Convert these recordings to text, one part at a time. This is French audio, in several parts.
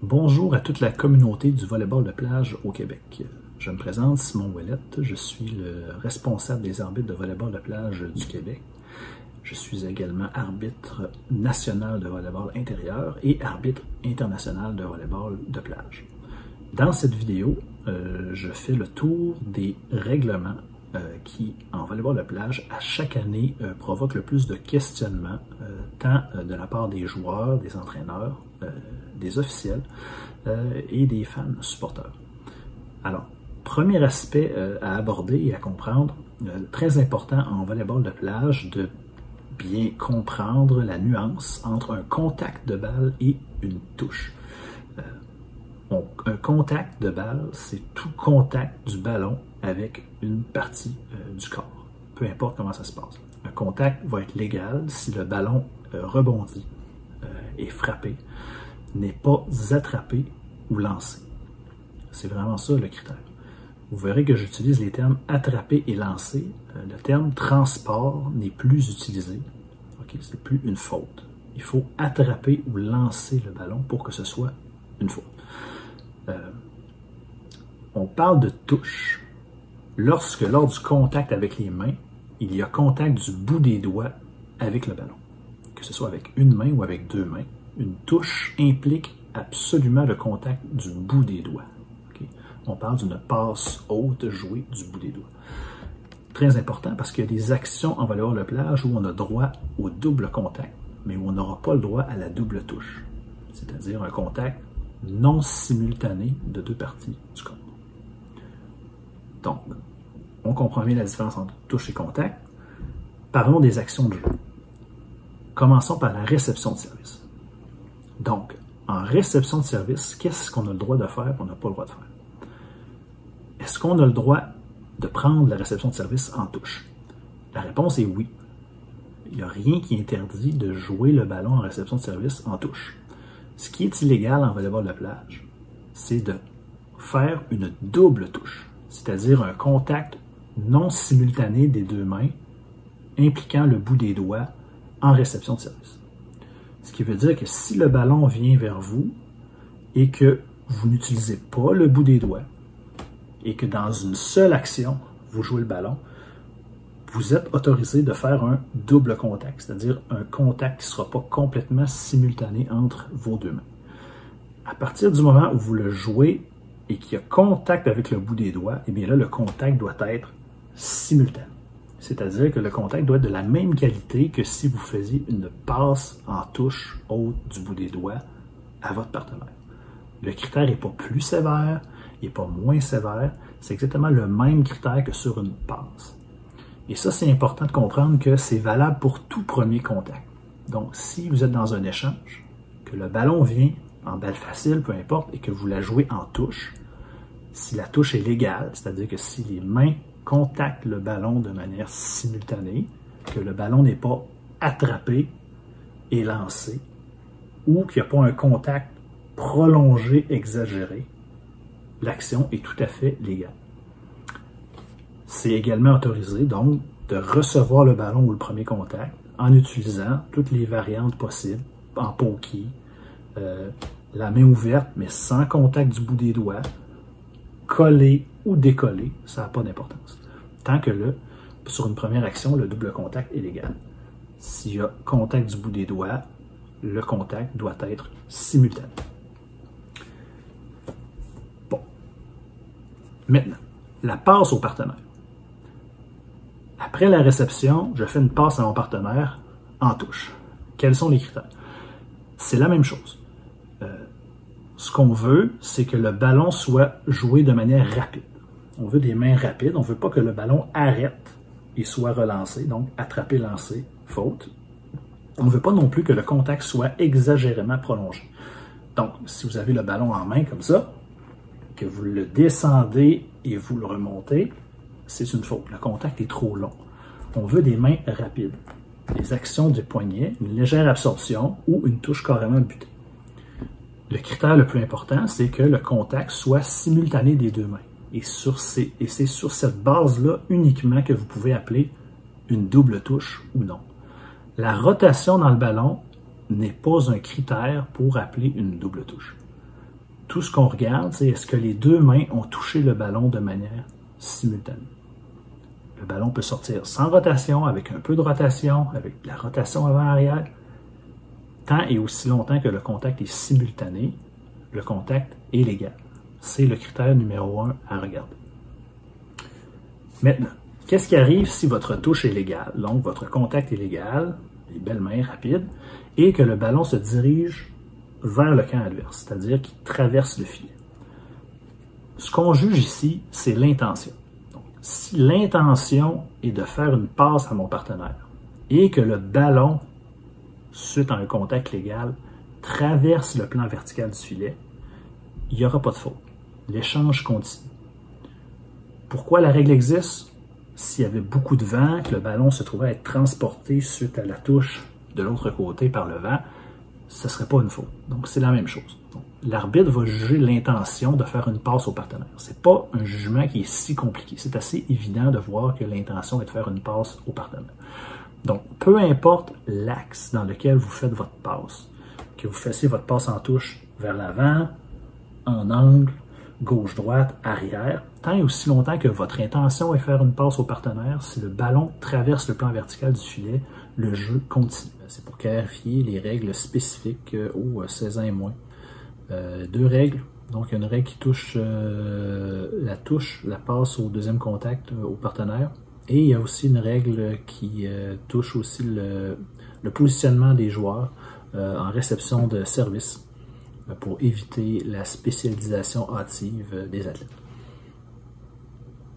Bonjour à toute la communauté du volleyball de plage au Québec. Je me présente, Simon Ouellette, je suis le responsable des arbitres de volleyball de plage du Québec. Je suis également arbitre national de volleyball intérieur et arbitre international de volleyball de plage. Dans cette vidéo, je fais le tour des règlements qui, en volleyball de plage, à chaque année, provoquent le plus de questionnements, tant de la part des joueurs, des entraîneurs, des officiels et des fans supporters. Alors, premier aspect à aborder et à comprendre, très important en volleyball de plage, de bien comprendre la nuance entre un contact de balle et une touche. Un contact de balle, c'est tout contact du ballon avec une partie du corps, peu importe comment ça se passe. Un contact va être légal si le ballon rebondit, est frappé, n'est pas attrapé ou lancé. C'est vraiment ça le critère. Vous verrez que j'utilise les termes attraper et lancer. Le terme transport n'est plus utilisé. Okay? C'est plus une faute. Il faut attraper ou lancer le ballon pour que ce soit une faute. On parle de touche lorsque, lors du contact avec les mains, il y a contact du bout des doigts avec le ballon. Que ce soit avec une main ou avec deux mains, une touche implique absolument le contact du bout des doigts. Okay? On parle d'une passe haute jouée du bout des doigts. Très important parce qu'il y a des actions en volleyball de plage où on a droit au double contact, mais où on n'aura pas le droit à la double touche, c'est-à-dire un contact non simultané de deux parties du corps. Donc, on comprend bien la différence entre touche et contact. Parlons des actions de jeu. Commençons par la réception de service. Donc, en réception de service, qu'est-ce qu'on a le droit de faire et qu'on n'a pas le droit de faire? Est-ce qu'on a le droit de prendre la réception de service en touche? La réponse est oui. Il n'y a rien qui interdit de jouer le ballon en réception de service en touche. Ce qui est illégal en volleyball de plage, c'est de faire une double touche, c'est-à-dire un contact non simultané des deux mains impliquant le bout des doigts en réception de service. Ce qui veut dire que si le ballon vient vers vous et que vous n'utilisez pas le bout des doigts et que dans une seule action, vous jouez le ballon, vous êtes autorisé de faire un double contact, c'est-à-dire un contact qui ne sera pas complètement simultané entre vos deux mains. À partir du moment où vous le jouez et qu'il y a contact avec le bout des doigts, eh bien là, le contact doit être simultané. C'est-à-dire que le contact doit être de la même qualité que si vous faisiez une passe en touche haute du bout des doigts à votre partenaire. Le critère n'est pas plus sévère, il n'est pas moins sévère, c'est exactement le même critère que sur une passe. Et ça, c'est important de comprendre que c'est valable pour tout premier contact. Donc, si vous êtes dans un échange, que le ballon vient en balle facile, peu importe, et que vous la jouez en touche, si la touche est légale, c'est-à-dire que si les mains contactent le ballon de manière simultanée, que le ballon n'est pas attrapé et lancé, ou qu'il n'y a pas un contact prolongé, exagéré, l'action est tout à fait légale. C'est également autorisé, donc, de recevoir le ballon ou le premier contact en utilisant toutes les variantes possibles, en poké, la main ouverte, mais sans contact du bout des doigts, collé ou décollé, ça n'a pas d'importance. Tant que sur une première action, le double contact est légal. S'il y a contact du bout des doigts, le contact doit être simultané. Bon. Maintenant, la passe au partenaire. Après la réception, je fais une passe à mon partenaire en touche. Quels sont les critères? C'est la même chose. Ce qu'on veut, c'est que le ballon soit joué de manière rapide. On veut des mains rapides, on ne veut pas que le ballon arrête et soit relancé, donc attrapé, lancé, faute. On ne veut pas non plus que le contact soit exagérément prolongé. Donc, si vous avez le ballon en main comme ça, que vous le descendez et vous le remontez, c'est une faute. Le contact est trop long. On veut des mains rapides. Des actions du poignet, une légère absorption ou une touche carrément butée. Le critère le plus important, c'est que le contact soit simultané des deux mains. Et c'est sur cette base-là uniquement que vous pouvez appeler une double touche ou non. La rotation dans le ballon n'est pas un critère pour appeler une double touche. tout ce qu'on regarde, c'est est-ce que les deux mains ont touché le ballon de manière simultanée. Le ballon peut sortir sans rotation, avec un peu de rotation, avec de la rotation avant-arrière. Tant et aussi longtemps que le contact est simultané, le contact est légal. C'est le critère numéro 1 à regarder. Maintenant, qu'est-ce qui arrive si votre touche est légale? Donc, votre contact est légal, les belles mains rapides, et que le ballon se dirige vers le camp adverse, c'est-à-dire qu'il traverse le filet. Ce qu'on juge ici, c'est l'intention. Si l'intention est de faire une passe à mon partenaire et que le ballon, suite à un contact légal, traverse le plan vertical du filet, il n'y aura pas de faute. L'échange continue. Pourquoi la règle existe? S'il y avait beaucoup de vent, que le ballon se trouvait à être transporté suite à la touche de l'autre côté par le vent, ce ne serait pas une faute. Donc, c'est la même chose. L'arbitre va juger l'intention de faire une passe au partenaire. Ce n'est pas un jugement qui est si compliqué. C'est assez évident de voir que l'intention est de faire une passe au partenaire. Donc, peu importe l'axe dans lequel vous faites votre passe, que vous fassiez votre passe en touche vers l'avant, en angle, gauche-droite, arrière, tant et aussi longtemps que votre intention est de faire une passe au partenaire, si le ballon traverse le plan vertical du filet, le jeu continue. C'est pour clarifier les règles spécifiques aux 16 ans et moins. Deux règles. Donc, il y a une règle qui touche la touche, la passe au deuxième contact au partenaire. Et il y a aussi une règle qui touche aussi le positionnement des joueurs en réception de service pour éviter la spécialisation hâtive des athlètes.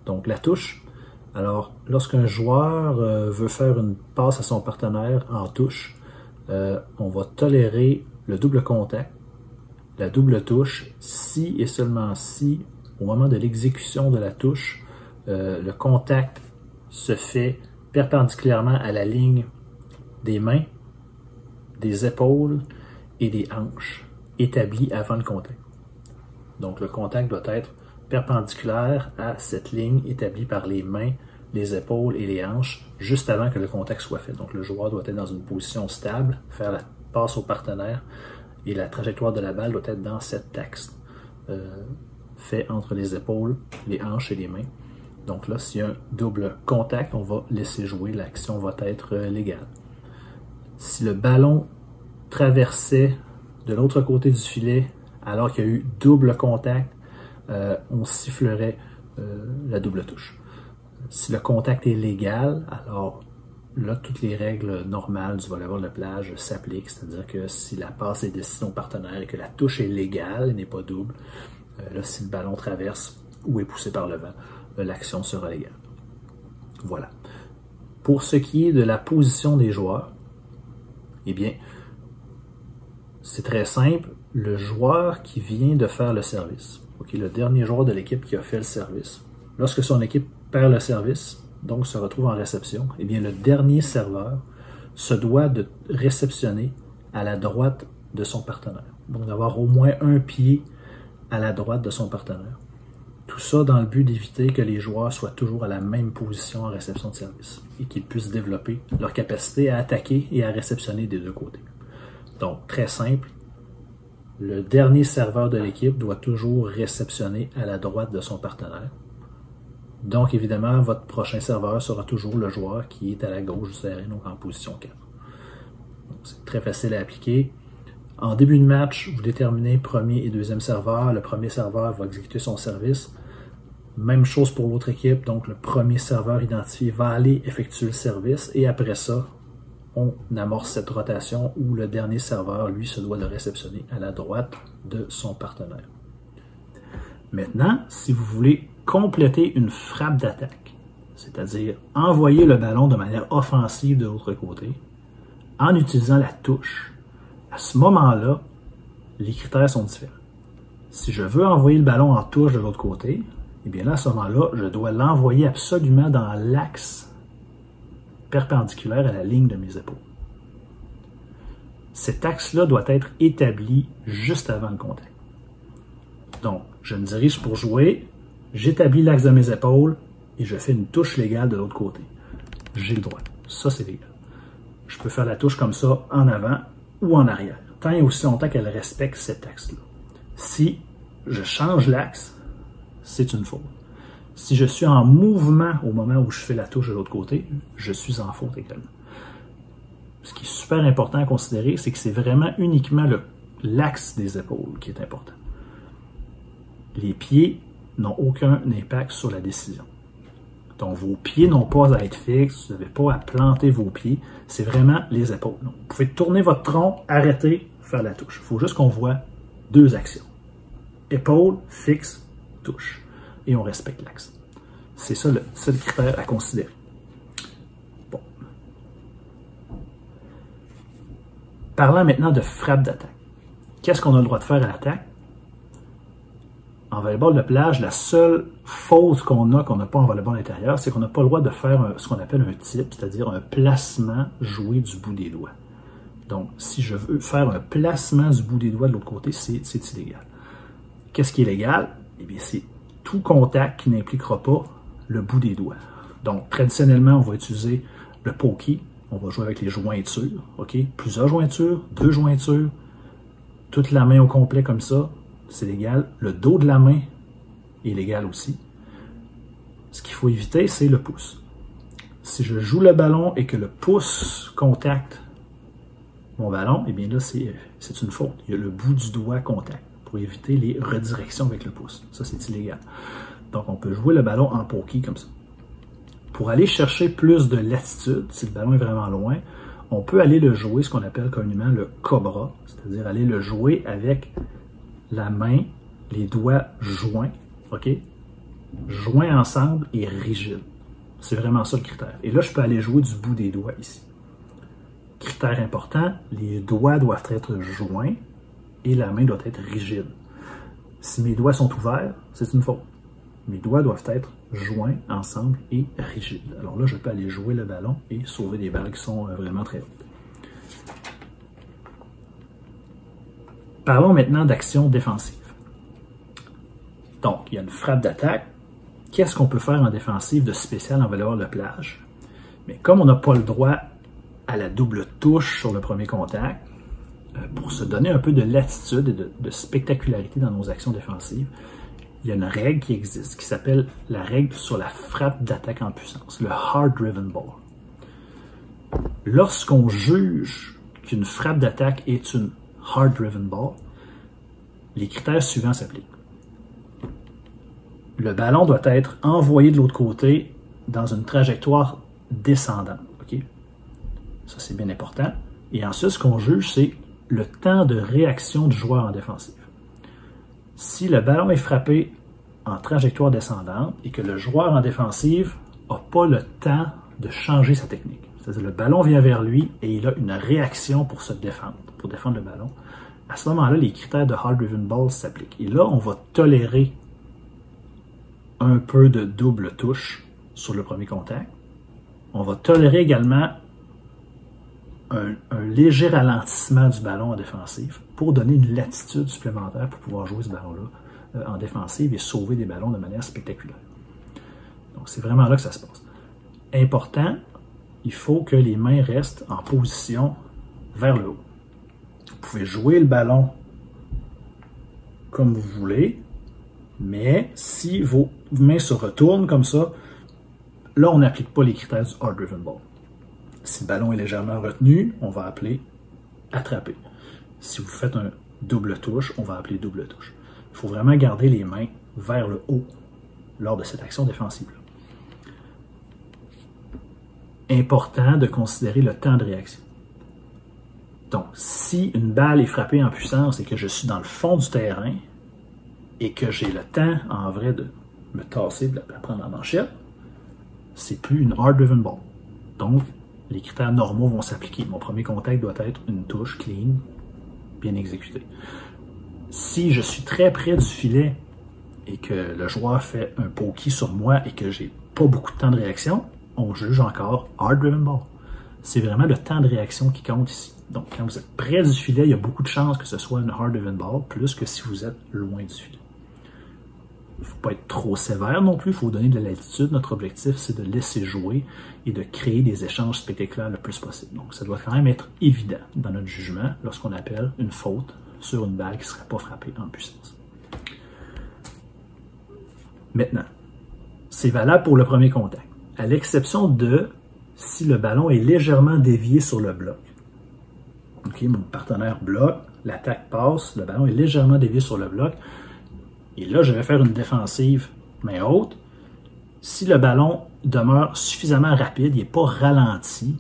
Donc, la touche. Alors, lorsqu'un joueur veut faire une passe à son partenaire en touche, on va tolérer le double contact, la double touche, si et seulement si, au moment de l'exécution de la touche, le contact se fait perpendiculairement à la ligne des mains, des épaules et des hanches établis avant le contact. Donc, le contact doit être perpendiculaire à cette ligne établie par les mains, les épaules et les hanches juste avant que le contact soit fait. Donc, le joueur doit être dans une position stable, faire la passe au partenaire et la trajectoire de la balle doit être dans cet axe fait entre les épaules, les hanches et les mains. Donc là, s'il y a un double contact, on va laisser jouer, l'action va être légale. Si le ballon traversait de l'autre côté du filet alors qu'il y a eu double contact, on sifflerait la double touche. Si le contact est légal, alors là, toutes les règles normales du volleyball de plage s'appliquent, c'est-à-dire que si la passe est destinée au partenaire et que la touche est légale et n'est pas double, là, si le ballon traverse ou est poussé par le vent, l'action sera légale. Voilà. Pour ce qui est de la position des joueurs, eh bien, c'est très simple. Le joueur qui vient de faire le service, le dernier joueur de l'équipe qui a fait le service, lorsque son équipe perd le service, donc se retrouve en réception, eh bien, le dernier serveur se doit de réceptionner à la droite de son partenaire. Donc, d'avoir au moins un pied à la droite de son partenaire. Tout ça dans le but d'éviter que les joueurs soient toujours à la même position en réception de service et qu'ils puissent développer leur capacité à attaquer et à réceptionner des deux côtés. Donc, très simple, le dernier serveur de l'équipe doit toujours réceptionner à la droite de son partenaire. Donc, évidemment, votre prochain serveur sera toujours le joueur qui est à la gauche du terrain, donc en position 4. C'est très facile à appliquer. En début de match, vous déterminez premier et deuxième serveur. Le premier serveur va exécuter son service. Même chose pour l'autre équipe. Donc, le premier serveur identifié va aller effectuer le service. Et après ça, on amorce cette rotation où le dernier serveur, lui, se doit de réceptionner à la droite de son partenaire. Maintenant, si vous voulez compléter une frappe d'attaque, c'est-à-dire envoyer le ballon de manière offensive de l'autre côté, en utilisant la touche, à ce moment-là, les critères sont différents. Si je veux envoyer le ballon en touche de l'autre côté, eh bien là, à ce moment-là, je dois l'envoyer absolument dans l'axe perpendiculaire à la ligne de mes épaules. Cet axe-là doit être établi juste avant le contact. Donc, je me dirige pour jouer, j'établis l'axe de mes épaules et je fais une touche légale de l'autre côté. J'ai le droit. Ça, c'est légal. Je peux faire la touche comme ça en avant ou en arrière, tant et aussi longtemps qu'elle respecte cet axe-là. Si je change l'axe, c'est une faute. Si je suis en mouvement au moment où je fais la touche de l'autre côté, je suis en faute également. Ce qui est super important à considérer, c'est que c'est vraiment uniquement l'axe des épaules qui est important. Les pieds n'ont aucun impact sur la décision. Donc, vos pieds n'ont pas à être fixes, vous n'avez pas à planter vos pieds, c'est vraiment les épaules. Donc, vous pouvez tourner votre tronc, arrêter, faire la touche. Il faut juste qu'on voit deux actions. Épaule, fixe, touche. Et on respecte l'axe. C'est ça le seul critère à considérer. Bon. Parlant maintenant de frappe d'attaque. Qu'est-ce qu'on a le droit de faire à l'attaque? En volleyball de plage, la seule faute qu'on n'a pas en volleyball intérieur, c'est qu'on n'a pas le droit de faire ce qu'on appelle un tip, c'est-à-dire un placement joué du bout des doigts. Donc, si je veux faire un placement du bout des doigts de l'autre côté, c'est illégal. Qu'est-ce qui est légal? Eh bien, c'est tout contact qui n'impliquera pas le bout des doigts. Donc, traditionnellement, on va utiliser le pokey. On va jouer avec les jointures, OK? Plusieurs jointures, 2 jointures, toute la main au complet comme ça, c'est légal. Le dos de la main est légal aussi. Ce qu'il faut éviter, c'est le pouce. Si je joue le ballon et que le pouce contacte mon ballon, eh bien là, c'est une faute. Il y a le bout du doigt contact pour éviter les redirections avec le pouce. Ça, c'est illégal. Donc, on peut jouer le ballon en pokey comme ça. Pour aller chercher plus de latitude, si le ballon est vraiment loin, on peut aller le jouer, ce qu'on appelle communément le cobra, c'est-à-dire aller le jouer avec la main, les doigts joints, OK? Joints ensemble et rigides. C'est vraiment ça le critère. Et là, je peux aller jouer du bout des doigts ici. Critère important, les doigts doivent être joints et la main doit être rigide. Si mes doigts sont ouverts, c'est une faute. Mes doigts doivent être joints ensemble et rigides. Alors là, je peux aller jouer le ballon et sauver des balles qui sont vraiment très hautes. Parlons maintenant d'action défensive. Donc, il y a une frappe d'attaque. Qu'est-ce qu'on peut faire en défensive de spécial en volleyball de plage? Mais comme on n'a pas le droit à la double touche sur le premier contact, pour se donner un peu de latitude et de spectacularité dans nos actions défensives, il y a une règle qui existe qui s'appelle la règle sur la frappe d'attaque en puissance, le hard driven ball. Lorsqu'on juge qu'une frappe d'attaque est une hard driven ball, les critères suivants s'appliquent. Le ballon doit être envoyé de l'autre côté dans une trajectoire descendante. Okay? Ça, c'est bien important. Et ensuite, ce qu'on juge, c'est le temps de réaction du joueur en défensive. Si le ballon est frappé en trajectoire descendante et que le joueur en défensive n'a pas le temps de changer sa technique, c'est-à-dire le ballon vient vers lui et il a une réaction pour se défendre, pour défendre le ballon, à ce moment-là, les critères de hard driven ball s'appliquent. Et là, on va tolérer un peu de double touche sur le premier contact. On va tolérer également un léger ralentissement du ballon en défensive pour donner une latitude supplémentaire pour pouvoir jouer ce ballon-là en défensive et sauver des ballons de manière spectaculaire. Donc, c'est vraiment là que ça se passe. Important, il faut que les mains restent en position vers le haut. Vous pouvez jouer le ballon comme vous voulez, mais si vos mains se retournent comme ça, là, on n'applique pas les critères du hard driven ball. Si le ballon est légèrement retenu, on va appeler attraper. Si vous faites un double touche, on va appeler double touche. Il faut vraiment garder les mains vers le haut lors de cette action défensive-là. Important de considérer le temps de réaction. Donc, si une balle est frappée en puissance et que je suis dans le fond du terrain et que j'ai le temps, en vrai, de me tasser, de la prendre en manchette, c'est plus une hard driven ball. Donc, les critères normaux vont s'appliquer. Mon premier contact doit être une touche clean, bien exécutée. Si je suis très près du filet et que le joueur fait un pokey sur moi et que j'ai pas beaucoup de temps de réaction, on juge encore hard driven ball. C'est vraiment le temps de réaction qui compte ici. Donc, quand vous êtes près du filet, il y a beaucoup de chances que ce soit une hard driven ball, plus que si vous êtes loin du filet. Il ne faut pas être trop sévère non plus, il faut donner de la latitude. Notre objectif, c'est de laisser jouer et de créer des échanges spectaculaires le plus possible. Donc, ça doit quand même être évident dans notre jugement lorsqu'on appelle une faute sur une balle qui ne serait pas frappée en puissance. Maintenant, c'est valable pour le premier contact, à l'exception de si le ballon est légèrement dévié sur le bloc. OK, mon partenaire bloque, l'attaque passe, le ballon est légèrement dévié sur le bloc. Et là, je vais faire une défensive main haute. Si le ballon demeure suffisamment rapide, il n'est pas ralenti,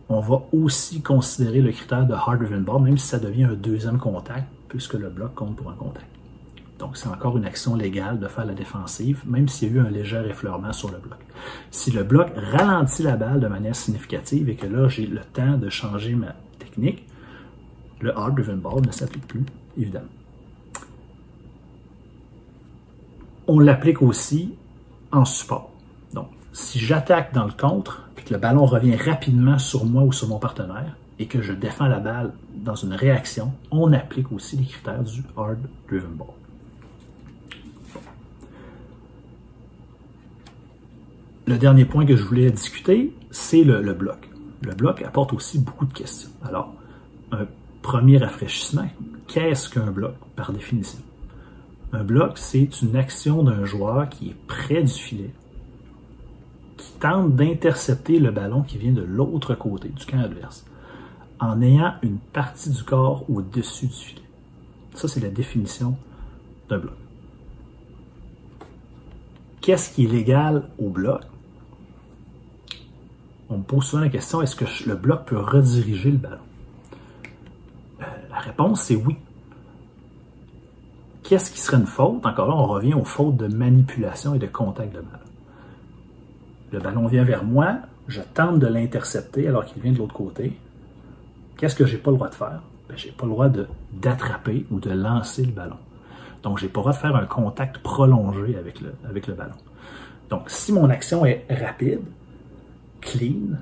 on va aussi considérer le critère de hard driven ball, même si ça devient un deuxième contact, puisque le bloc compte pour un contact. Donc, c'est encore une action légale de faire la défensive, même s'il y a eu un léger effleurement sur le bloc. Si le bloc ralentit la balle de manière significative et que là, j'ai le temps de changer ma technique, le hard driven ball ne s'applique plus, évidemment. On l'applique aussi en support. Donc, si j'attaque dans le contre, puis que le ballon revient rapidement sur moi ou sur mon partenaire, et que je défends la balle dans une réaction, on applique aussi les critères du hard driven ball. Le dernier point que je voulais discuter, c'est le bloc. Le bloc apporte aussi beaucoup de questions. Alors, un premier rafraîchissement, qu'est-ce qu'un bloc par définition? Un bloc, c'est une action d'un joueur qui est près du filet, qui tente d'intercepter le ballon qui vient de l'autre côté, du camp adverse, en ayant une partie du corps au-dessus du filet. Ça, c'est la définition d'un bloc. Qu'est-ce qui est légal au bloc? On me pose souvent la question, est-ce que le bloc peut rediriger le ballon? La réponse, c'est oui. Qu'est-ce qui serait une faute? Encore là, on revient aux fautes de manipulation et de contact de balle. Le ballon vient vers moi, je tente de l'intercepter alors qu'il vient de l'autre côté. Qu'est-ce que j'ai pas le droit de faire? J'ai pas le droit d'attraper ou de lancer le ballon. Donc, j'ai pas le droit de faire un contact prolongé avec le ballon. Donc, si mon action est rapide, clean,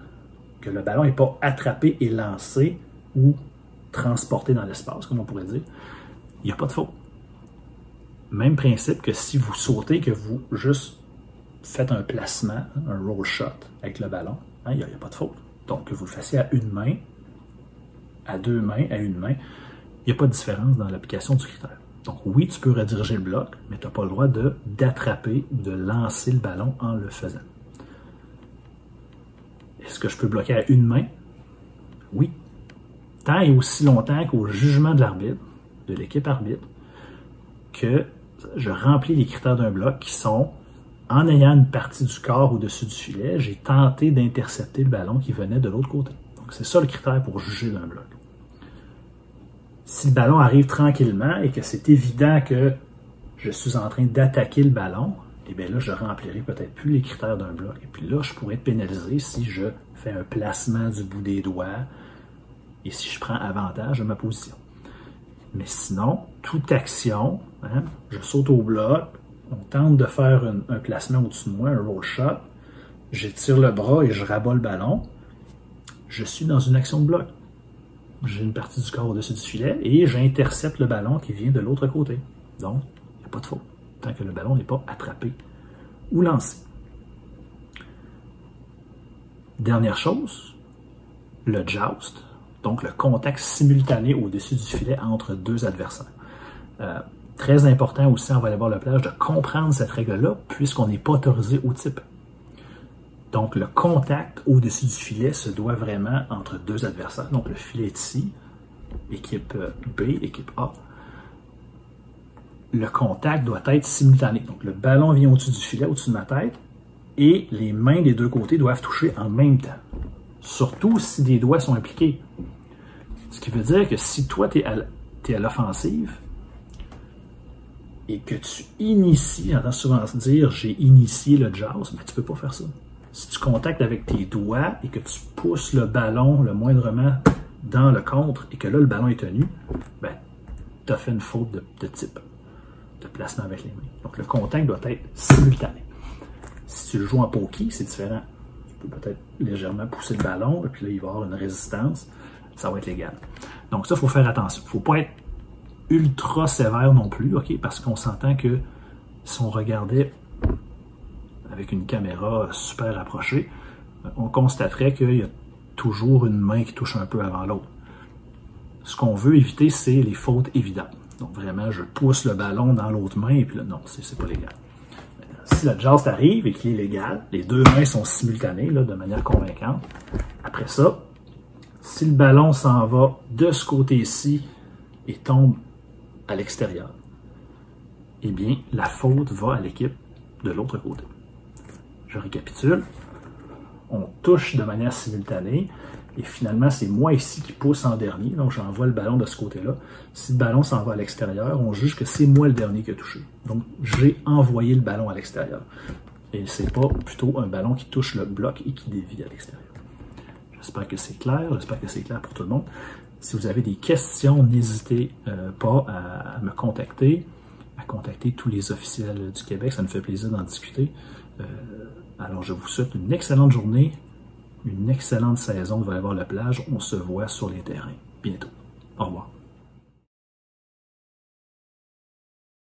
que le ballon n'est pas attrapé et lancé ou transporté dans l'espace, comme on pourrait dire, il n'y a pas de faute. Même principe que si vous sautez, que vous juste faites un placement, un roll shot avec le ballon, il n'y a pas de faute. Donc, que vous le fassiez à une main, à deux mains, à une main, il n'y a pas de différence dans l'application du critère. Donc, oui, tu peux rediriger le bloc, mais tu n'as pas le droit d'attraper ou de lancer le ballon en le faisant. Est-ce que je peux bloquer à une main? Oui. Tant et aussi longtemps qu'au jugement de l'arbitre, de l'équipe arbitre, que je remplis les critères d'un bloc qui sont, en ayant une partie du corps au-dessus du filet, j'ai tenté d'intercepter le ballon qui venait de l'autre côté. Donc, c'est ça le critère pour juger d'un bloc. Si le ballon arrive tranquillement et que c'est évident que je suis en train d'attaquer le ballon, et bien là, je remplirai peut-être plus les critères d'un bloc. Et puis là, je pourrais être pénalisé si je fais un placement du bout des doigts et si je prends avantage de ma position. Mais sinon, toute action, je saute au bloc, on tente de faire un placement au-dessus de moi, un roll shot, j'étire le bras et je rabats le ballon, je suis dans une action de bloc. J'ai une partie du corps au-dessus du filet et j'intercepte le ballon qui vient de l'autre côté. Donc, il n'y a pas de faute, tant que le ballon n'est pas attrapé ou lancé. Dernière chose, le joust, donc le contact simultané au-dessus du filet entre deux adversaires. Très important aussi en volleyball de plage de comprendre cette règle-là puisqu'on n'est pas autorisé au type. Donc, le contact au-dessus du filet se doit vraiment entre deux adversaires. Donc, le filet est ici, équipe B, équipe A. Le contact doit être simultané. Donc, le ballon vient au-dessus du filet, au-dessus de ma tête, et les mains des deux côtés doivent toucher en même temps. Surtout si des doigts sont impliqués. Ce qui veut dire que si toi, tu es à l'offensive et que tu inities, j'entends souvent se dire « j'ai initié le joust », mais tu ne peux pas faire ça. Si tu contactes avec tes doigts et que tu pousses le ballon le moindrement dans le contre et que là, le ballon est tenu, ben, tu as fait une faute de type, de placement avec les mains. Donc, le contact doit être simultané. Si tu le joues en poker, c'est différent. Tu peux peut-être légèrement pousser le ballon et puis là, il va y avoir une résistance. Ça va être légal. Donc, ça, il faut faire attention. Il ne faut pas être ultra sévère non plus, OK? Parce qu'on s'entend que si on regardait avec une caméra super approchée, on constaterait qu'il y a toujours une main qui touche un peu avant l'autre. Ce qu'on veut éviter, c'est les fautes évidentes. Donc vraiment, je pousse le ballon dans l'autre main et puis là, non, c'est pas légal. si le joust arrive et qu'il est légal, les deux mains sont simultanées là, de manière convaincante. Après ça, si le ballon s'en va de ce côté-ci et tombe à l'extérieur, eh bien, la faute va à l'équipe de l'autre côté. Je récapitule. On touche de manière simultanée et finalement, c'est moi ici qui pousse en dernier. Donc, j'envoie le ballon de ce côté-là. Si le ballon s'en va à l'extérieur, on juge que c'est moi le dernier qui a touché. Donc, j'ai envoyé le ballon à l'extérieur. Et c'est pas plutôt un ballon qui touche le bloc et qui dévie à l'extérieur. J'espère que c'est clair. J'espère que c'est clair pour tout le monde. Si vous avez des questions, n'hésitez pas à me contacter, à contacter tous les officiels du Québec. Ça me fait plaisir d'en discuter. Alors, je vous souhaite une excellente journée, une excellente saison de volleyball de plage. On se voit sur les terrains bientôt. Au revoir.